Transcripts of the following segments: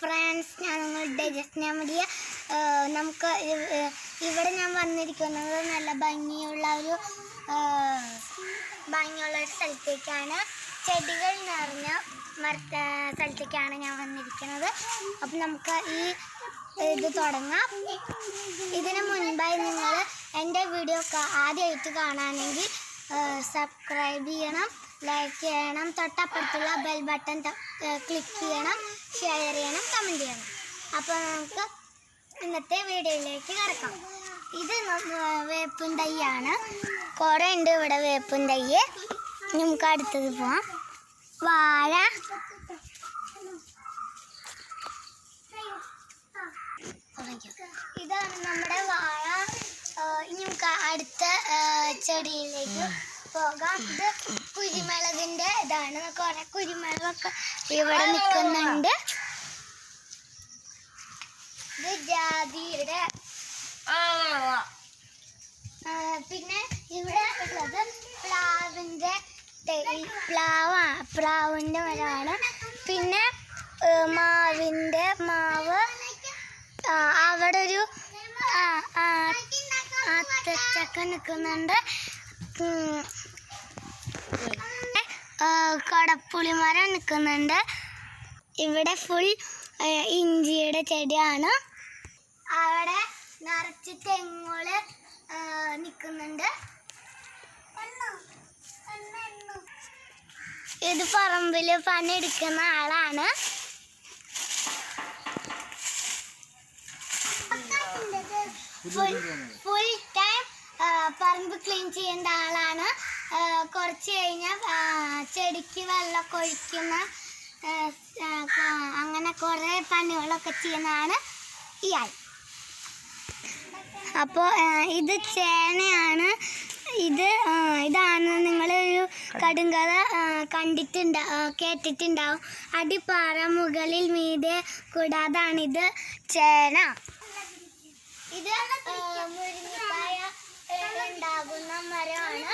Friends, ഞാൻ നിങ്ങളുടെ Jasna Maria. നമുക്ക് ഇവിടെ ഞാൻ വന്നിരിക്കുന്നത് നല്ല ഭംഗിയുള്ള ഒരു സ്ഥലത്തേക്കാണ്. ചെടികൾ നിറഞ്ഞ സ്ഥലത്തേക്കാണ് ഞാൻ വന്നിരിക്കുന്നത്. അപ്പം നമുക്ക് ഇത് തുടങ്ങാം. ഇതിന് മുൻപായി നിങ്ങൾ എൻ്റെ വീഡിയോ ആദ്യമായിട്ട് കാണാനെങ്കിൽ സബ്സ്ക്രൈബ് ചെയ്യണം, ലൈക്ക് ചെയ്യണം, തൊട്ടപ്പുറത്തുള്ള ബെൽ ബട്ടൺ ക്ലിക്ക് ചെയ്യണം, ഷെയർ ചെയ്യണം, കമൻറ്റ് ചെയ്യണം. അപ്പോൾ നമുക്ക് ഇന്നത്തെ വീഡിയോയിലേക്ക് കിടക്കാം. ഇത് വേപ്പും തൈയാണ്. കുറേ ഉണ്ട് ഇവിടെ വേപ്പും തൈ. നമുക്ക് അടുത്തത് പോവാം. വാഴ, ഇതാണ് നമ്മുടെ വാഴ. ഇനി നമുക്ക് അടുത്ത ചെടിയിലേക്ക് പോകാം. ഇത് കുരുമുളകിൻ്റെ ഇതാണ്. കുറേ കുരുമുളകൊക്കെ ഇവിടെ നിൽക്കുന്നുണ്ട്. ഇത് ജാതിയുടെ. പിന്നെ ഇവിടെ ഉള്ളത് പ്ലാവിൻ്റെ മരമാണ്. പിന്നെ മാവ്. അവിടെ ഒരു ആത്തച്ചക്ക നിൽക്കുന്നുണ്ട്. കടപ്പുളിമരം നിൽക്കുന്നുണ്ട്. ഇവിടെ ഫുൾ ഇഞ്ചിയുടെ ചെടിയാണ്. അവിടെ നിറച്ച് തെങ്ങുകൾ നിൽക്കുന്നുണ്ട്. ഇത് പറമ്പിൽ പണിയെടുക്കുന്ന ആളാണ്. ഫുൾ ടൈം പറമ്പ് ക്ലീൻ ചെയ്യേണ്ട ആളാണ്. കുറച്ച് കഴിഞ്ഞാൽ ചെടിക്ക് വെള്ളമൊക്കെ ഒഴിക്കുന്ന അങ്ങനെ കുറേ പണികളൊക്കെ ചെയ്യുന്നതാണ് ഇയാൾ. അപ്പോൾ ഇത് ചേനയാണ്. ഇതാണ് നിങ്ങളൊരു കടുങ്കഥ കേട്ടിട്ടുണ്ടാവും. അടിപ്പാറ മുകളിൽ മീതെ കൂടാതാണിത് ചേന. ഇത് മുരിങ്ങക്കായ ഉണ്ടാകുന്ന മരമാണ്.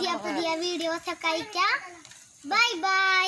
ഞാൻ പുതിയ വീഡിയോസ് ഒക്കെ അയക്കാം. Bye bye.